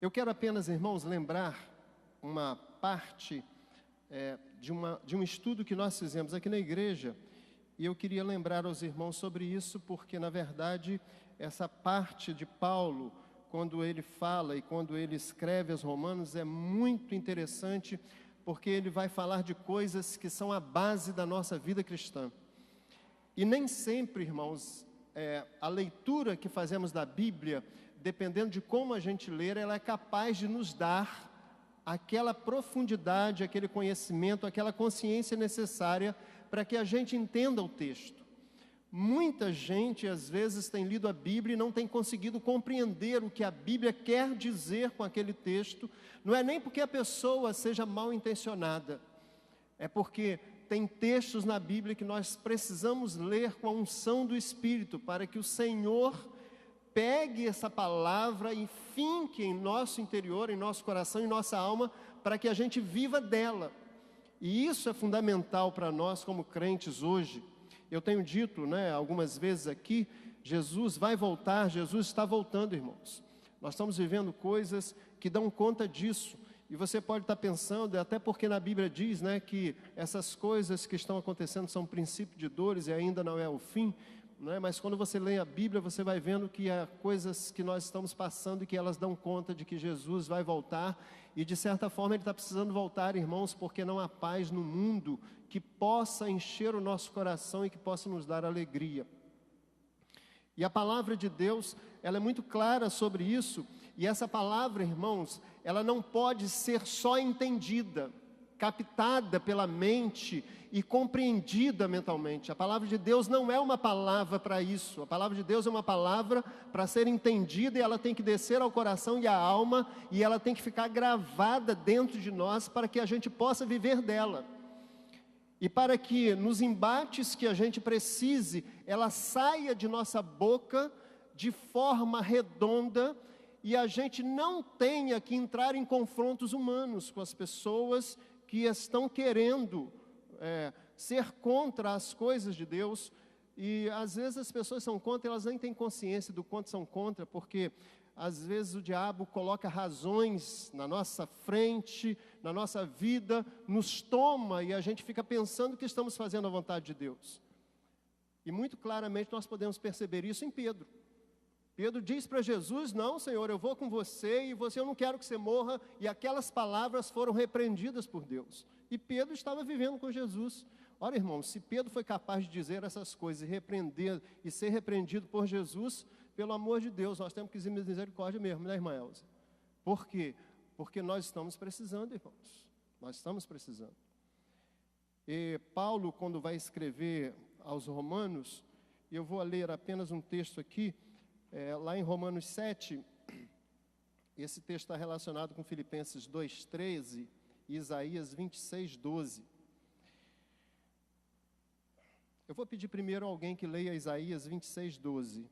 Eu quero apenas, irmãos, lembrar uma parte de um estudo que nós fizemos aqui na igreja, e eu queria lembrar aos irmãos sobre isso, porque, na verdade, essa parte de Paulo, quando ele fala e quando ele escreve aos Romanos, é muito interessante, porque ele vai falar de coisas que são a base da nossa vida cristã. E nem sempre, irmãos, a leitura que fazemos da Bíblia, dependendo de como a gente ler, ela é capaz de nos dar aquela profundidade, aquele conhecimento, aquela consciência necessária para que a gente entenda o texto. Muita gente, às vezes, tem lido a Bíblia e não tem conseguido compreender o que a Bíblia quer dizer com aquele texto. Não é nem porque a pessoa seja mal intencionada, é porque tem textos na Bíblia que nós precisamos ler com a unção do Espírito, para que o Senhor pegue essa palavra e finque em nosso interior, em nosso coração, em nossa alma, para que a gente viva dela. E isso é fundamental para nós como crentes hoje. Eu tenho dito, algumas vezes aqui, Jesus vai voltar, Jesus está voltando, irmãos. Nós estamos vivendo coisas que dão conta disso. E você pode estar pensando, até porque na Bíblia diz, que essas coisas que estão acontecendo são princípio de dores e ainda não é o fim. Mas quando você lê a Bíblia, você vai vendo que há coisas que nós estamos passando e que elas dão conta de que Jesus vai voltar. E de certa forma Ele está precisando voltar, irmãos, porque não há paz no mundo que possa encher o nosso coração e que possa nos dar alegria. E a palavra de Deus, ela é muito clara sobre isso. E essa palavra, irmãos, ela não pode ser só entendida, captada pela mente e compreendida mentalmente. A palavra de Deus não é uma palavra para isso. A palavra de Deus é uma palavra para ser entendida, e ela tem que descer ao coração e à alma, e ela tem que ficar gravada dentro de nós para que a gente possa viver dela. E para que nos embates que a gente precise, ela saia de nossa boca de forma redonda, e a gente não tenha que entrar em confrontos humanos com as pessoas que estão querendo ser contra as coisas de Deus. E às vezes as pessoas são contra, elas nem têm consciência do quanto são contra, porque às vezes o diabo coloca razões na nossa frente, na nossa vida, nos toma e a gente fica pensando que estamos fazendo a vontade de Deus. E muito claramente nós podemos perceber isso em Pedro. Pedro diz para Jesus: não, Senhor, eu vou com você, e eu não quero que você morra. E aquelas palavras foram repreendidas por Deus. E Pedro estava vivendo com Jesus. Ora, irmãos, se Pedro foi capaz de dizer essas coisas e repreender e ser repreendido por Jesus, pelo amor de Deus, nós temos que ter misericórdia mesmo, irmã Elza? Por quê? Porque nós estamos precisando, irmãos. Nós estamos precisando. E Paulo, quando vai escrever aos Romanos, eu vou ler apenas um texto aqui, lá em Romanos 7, esse texto está relacionado com Filipenses 2,13 e Isaías 26,12. Eu vou pedir primeiro a alguém que leia Isaías 26,12,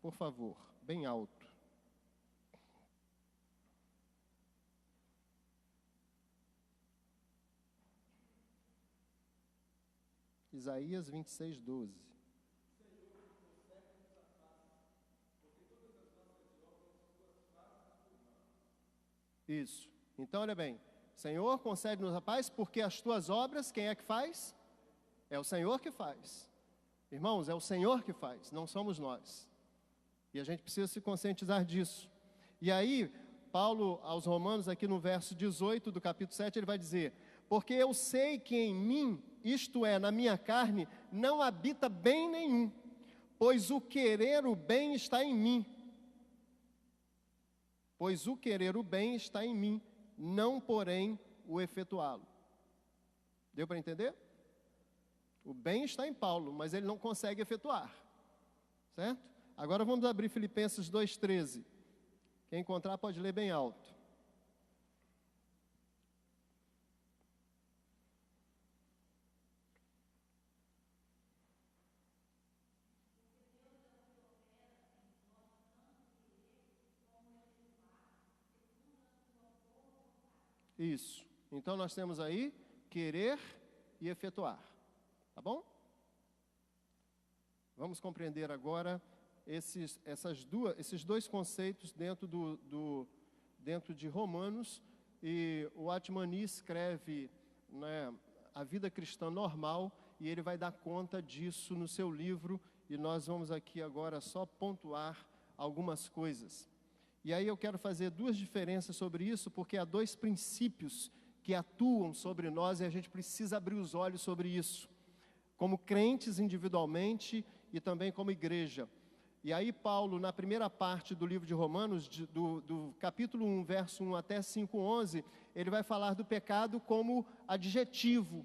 por favor, bem alto. Isaías 26,12. Isso. Então, olha bem. Senhor, concede-nos a paz, porque as tuas obras, quem é que faz? É o Senhor que faz. Irmãos, é o Senhor que faz, não somos nós. E a gente precisa se conscientizar disso. E aí, Paulo, aos Romanos, aqui no verso 18 do capítulo 7, ele vai dizer: porque eu sei que em mim, isto é, na minha carne, não habita bem nenhum, pois o querer o bem está em mim. Pois o querer o bem está em mim, não, porém, o efetuá-lo. Deu para entender? O bem está em Paulo, mas ele não consegue efetuar. Certo? Agora vamos abrir Filipenses 2,13. Quem encontrar pode ler bem alto. Isso. Então nós temos aí querer e efetuar. Tá bom? Vamos compreender agora esses dois conceitos dentro dentro de Romanos, e o Atmani escreve, né, a vida cristã normal, e ele vai dar conta disso no seu livro, e nós vamos aqui agora só pontuar algumas coisas. E aí eu quero fazer duas diferenças sobre isso, porque há dois princípios que atuam sobre nós, e a gente precisa abrir os olhos sobre isso, como crentes individualmente e também como igreja. E aí Paulo, na primeira parte do livro de Romanos, do capítulo 1, verso 1 até 5:11, ele vai falar do pecado como adjetivo.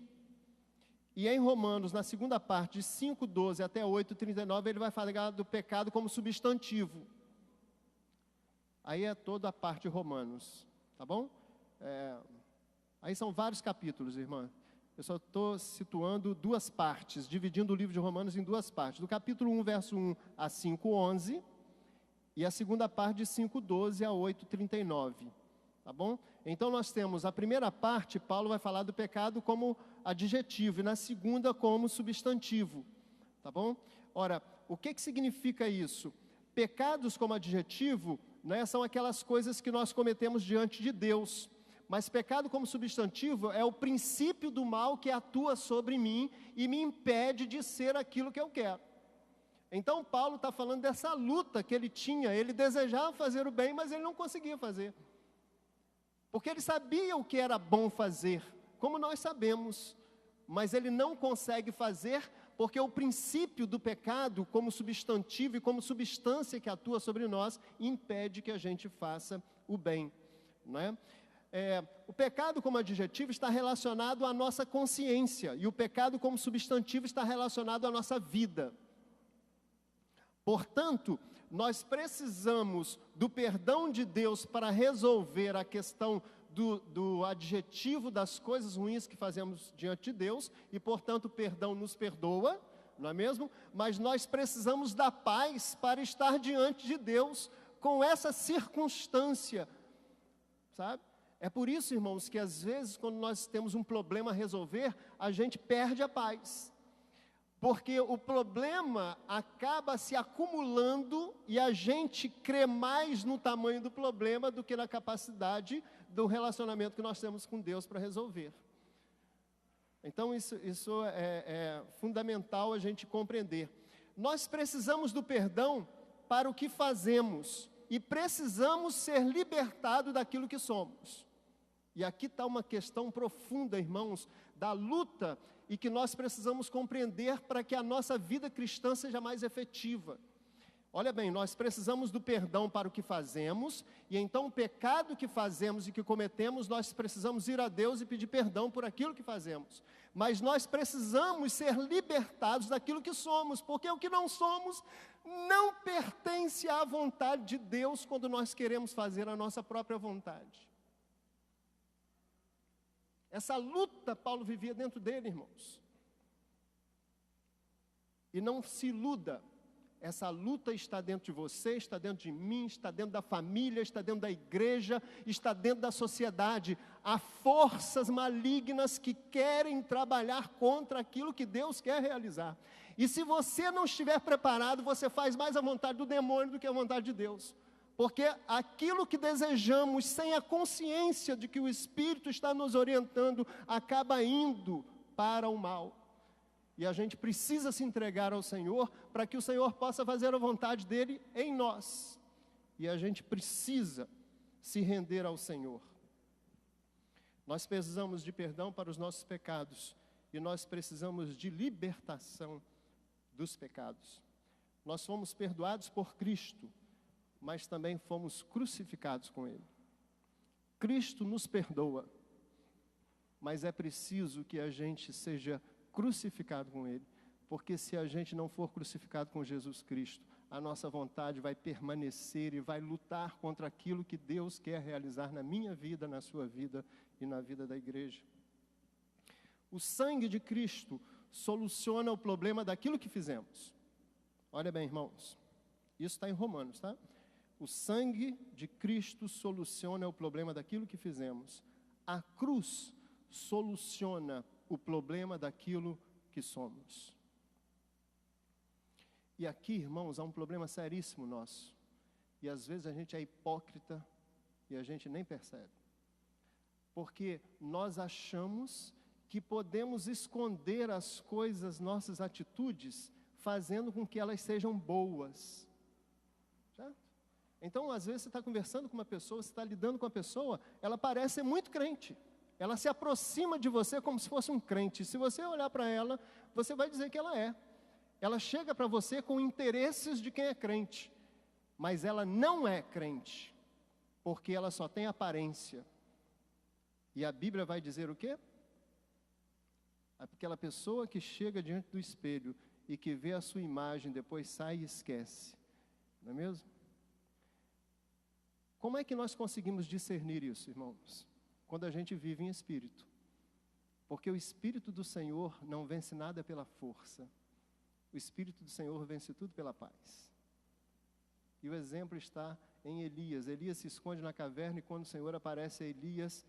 E em Romanos, na segunda parte, de 5:12 até 8:39, ele vai falar do pecado como substantivo. Aí é toda a parte de Romanos, tá bom? Aí são vários capítulos, irmã. Eu só estou situando duas partes, dividindo o livro de Romanos em duas partes. Do capítulo 1, verso 1 a 5:11, e a segunda parte de 5:12 a 8:39, tá bom? Então nós temos a primeira parte, Paulo vai falar do pecado como adjetivo, e na segunda como substantivo, tá bom? Ora, o que significa isso? Pecados como adjetivo, né, são aquelas coisas que nós cometemos diante de Deus. Mas pecado como substantivo é o princípio do mal que atua sobre mim e me impede de ser aquilo que eu quero. Então Paulo está falando dessa luta que ele tinha. Ele desejava fazer o bem, mas ele não conseguia fazer. Porque ele sabia o que era bom fazer, como nós sabemos. Mas ele não consegue fazer porque o princípio do pecado como substantivo e como substância que atua sobre nós impede que a gente faça o bem, não é? O pecado como adjetivo está relacionado à nossa consciência, e o pecado como substantivo está relacionado à nossa vida. Portanto, nós precisamos do perdão de Deus para resolver a questão do adjetivo das coisas ruins que fazemos diante de Deus, e portanto o perdão nos perdoa, não é mesmo? Mas nós precisamos da paz para estar diante de Deus com essa circunstância, sabe? É por isso, irmãos, que às vezes quando nós temos um problema a resolver, a gente perde a paz. Porque o problema acaba se acumulando e a gente crê mais no tamanho do problema do que na capacidade do relacionamento que nós temos com Deus para resolver. Então isso é fundamental a gente compreender. Nós precisamos do perdão para o que fazemos e precisamos ser libertados daquilo que somos. E aqui está uma questão profunda, irmãos, da luta e que nós precisamos compreender para que a nossa vida cristã seja mais efetiva. Olha bem, nós precisamos do perdão para o que fazemos, e então o pecado que fazemos e que cometemos, nós precisamos ir a Deus e pedir perdão por aquilo que fazemos. Mas nós precisamos ser libertados daquilo que somos, porque o que não somos não pertence à vontade de Deus quando nós queremos fazer a nossa própria vontade. Essa luta Paulo vivia dentro dele, irmãos. E não se iluda, essa luta está dentro de você, está dentro de mim, está dentro da família, está dentro da igreja, está dentro da sociedade. Há forças malignas que querem trabalhar contra aquilo que Deus quer realizar. E se você não estiver preparado, você faz mais a vontade do demônio do que a vontade de Deus. Porque aquilo que desejamos sem a consciência de que o Espírito está nos orientando, acaba indo para o mal. E a gente precisa se entregar ao Senhor, para que o Senhor possa fazer a vontade dEle em nós. E a gente precisa se render ao Senhor. Nós precisamos de perdão para os nossos pecados, e nós precisamos de libertação dos pecados. Nós fomos perdoados por Cristo, mas também fomos crucificados com Ele. Cristo nos perdoa, mas é preciso que a gente seja crucificado com Ele, porque se a gente não for crucificado com Jesus Cristo, a nossa vontade vai permanecer e vai lutar contra aquilo que Deus quer realizar na minha vida, na sua vida e na vida da igreja. O sangue de Cristo soluciona o problema daquilo que fizemos. Olha bem, irmãos, isso está em Romanos, tá? O sangue de Cristo soluciona o problema daquilo que fizemos. A cruz soluciona o problema daquilo que somos. E aqui, irmãos, há um problema seríssimo nosso. E às vezes a gente é hipócrita e a gente nem percebe. Porque nós achamos que podemos esconder as coisas, nossas atitudes, fazendo com que elas sejam boas. Certo? Então, às vezes, você está conversando com uma pessoa, você está lidando com uma pessoa, ela parece ser muito crente. Ela se aproxima de você como se fosse um crente. Se você olhar para ela, você vai dizer que ela é. Ela chega para você com interesses de quem é crente. Mas ela não é crente, porque ela só tem aparência. E a Bíblia vai dizer o quê? Aquela pessoa que chega diante do espelho e que vê a sua imagem, depois sai e esquece. Não é mesmo? Como é que nós conseguimos discernir isso, irmãos? Quando a gente vive em espírito. Porque o Espírito do Senhor não vence nada pela força. O Espírito do Senhor vence tudo pela paz. E o exemplo está em Elias. Elias se esconde na caverna e quando o Senhor aparece a Elias,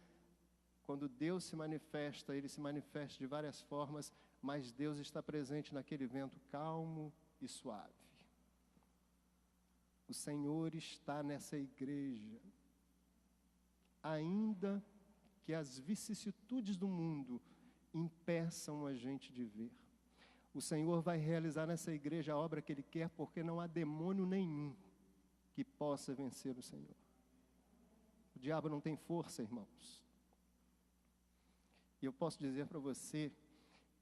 quando Deus se manifesta, Ele se manifesta de várias formas, mas Deus está presente naquele vento calmo e suave. O Senhor está nessa igreja. Ainda que as vicissitudes do mundo impeçam a gente de ver. O Senhor vai realizar nessa igreja a obra que Ele quer, porque não há demônio nenhum que possa vencer o Senhor. O diabo não tem força, irmãos. E eu posso dizer para você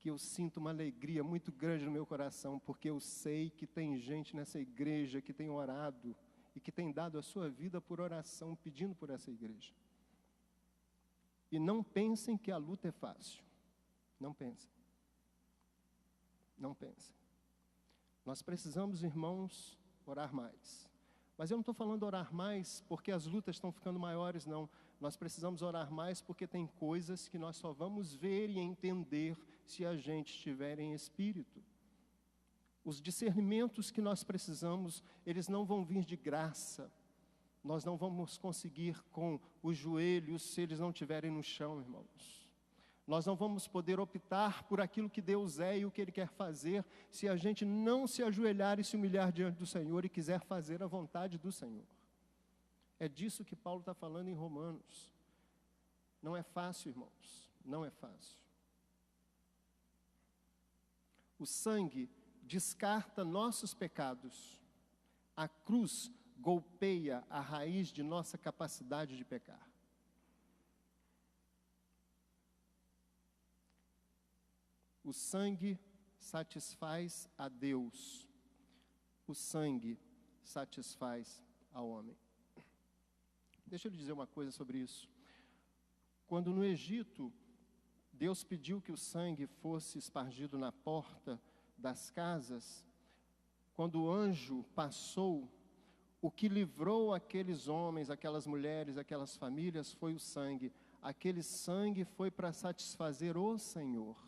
que eu sinto uma alegria muito grande no meu coração, porque eu sei que tem gente nessa igreja que tem orado e que tem dado a sua vida por oração, pedindo por essa igreja. E não pensem que a luta é fácil. Não pensem. Não pensem. Nós precisamos, irmãos, orar mais. Mas eu não estou falando orar mais porque as lutas estão ficando maiores, não. Nós precisamos orar mais porque tem coisas que nós só vamos ver e entender se a gente estiver em espírito. Os discernimentos que nós precisamos, eles não vão vir de graça. Nós não vamos conseguir com os joelhos se eles não estiverem no chão, irmãos. Nós não vamos poder optar por aquilo que Deus é e o que Ele quer fazer se a gente não se ajoelhar e se humilhar diante do Senhor e quiser fazer a vontade do Senhor. É disso que Paulo está falando em Romanos. Não é fácil, irmãos, não é fácil. O sangue descarta nossos pecados. A cruz golpeia a raiz de nossa capacidade de pecar. O sangue satisfaz a Deus. O sangue satisfaz ao homem. Deixa eu lhe dizer uma coisa sobre isso. Quando no Egito, Deus pediu que o sangue fosse espargido na porta das casas, quando o anjo passou, o que livrou aqueles homens, aquelas mulheres, aquelas famílias foi o sangue. Aquele sangue foi para satisfazer o Senhor.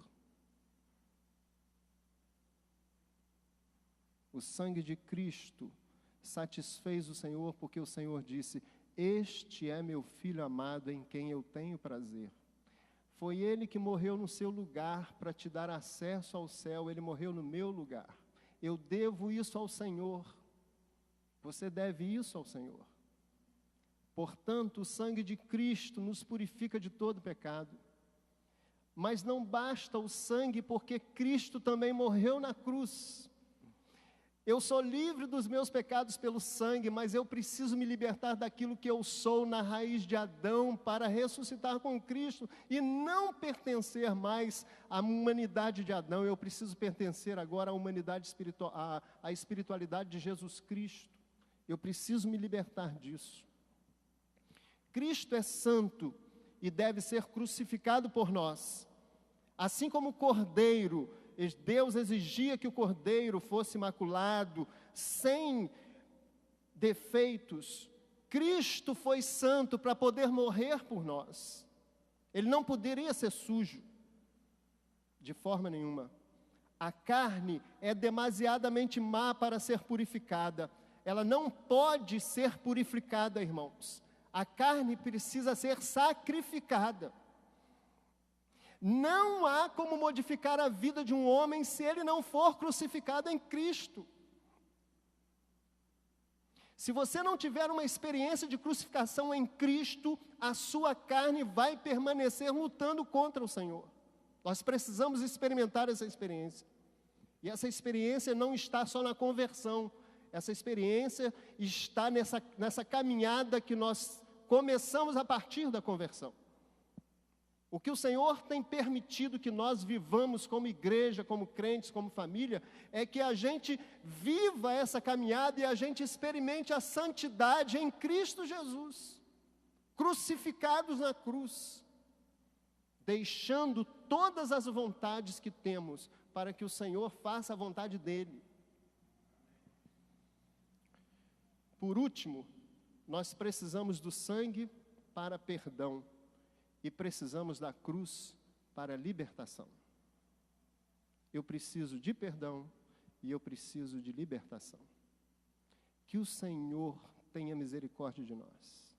O sangue de Cristo satisfez o Senhor, porque o Senhor disse: este é meu filho amado em quem eu tenho prazer. Foi Ele que morreu no seu lugar para te dar acesso ao céu. Ele morreu no meu lugar. Eu devo isso ao Senhor. Você deve isso ao Senhor. Portanto, o sangue de Cristo nos purifica de todo pecado. Mas não basta o sangue, porque Cristo também morreu na cruz. Eu sou livre dos meus pecados pelo sangue, mas eu preciso me libertar daquilo que eu sou na raiz de Adão para ressuscitar com Cristo e não pertencer mais à humanidade de Adão. Eu preciso pertencer agora à humanidade espiritual, à espiritualidade de Jesus Cristo. Eu preciso me libertar disso. Cristo é santo e deve ser crucificado por nós. Assim como o cordeiro, Deus exigia que o cordeiro fosse imaculado, sem defeitos. Cristo foi santo para poder morrer por nós. Ele não poderia ser sujo, de forma nenhuma. A carne é demasiadamente má para ser purificada. Ela não pode ser purificada, irmãos. A carne precisa ser sacrificada. Não há como modificar a vida de um homem se ele não for crucificado em Cristo. Se você não tiver uma experiência de crucificação em Cristo, a sua carne vai permanecer lutando contra o Senhor. Nós precisamos experimentar essa experiência. E essa experiência não está só na conversão. Essa experiência está nessa caminhada que nós começamos a partir da conversão. O que o Senhor tem permitido que nós vivamos como igreja, como crentes, como família, é que a gente viva essa caminhada e a gente experimente a santidade em Cristo Jesus, crucificados na cruz, deixando todas as vontades que temos para que o Senhor faça a vontade dEle. Por último, nós precisamos do sangue para perdão. E precisamos da cruz para libertação. Eu preciso de perdão e eu preciso de libertação. Que o Senhor tenha misericórdia de nós.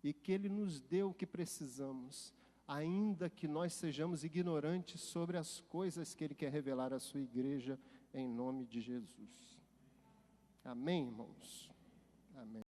E que Ele nos dê o que precisamos, ainda que nós sejamos ignorantes sobre as coisas que Ele quer revelar à sua igreja, em nome de Jesus. Amém, irmãos? Amém.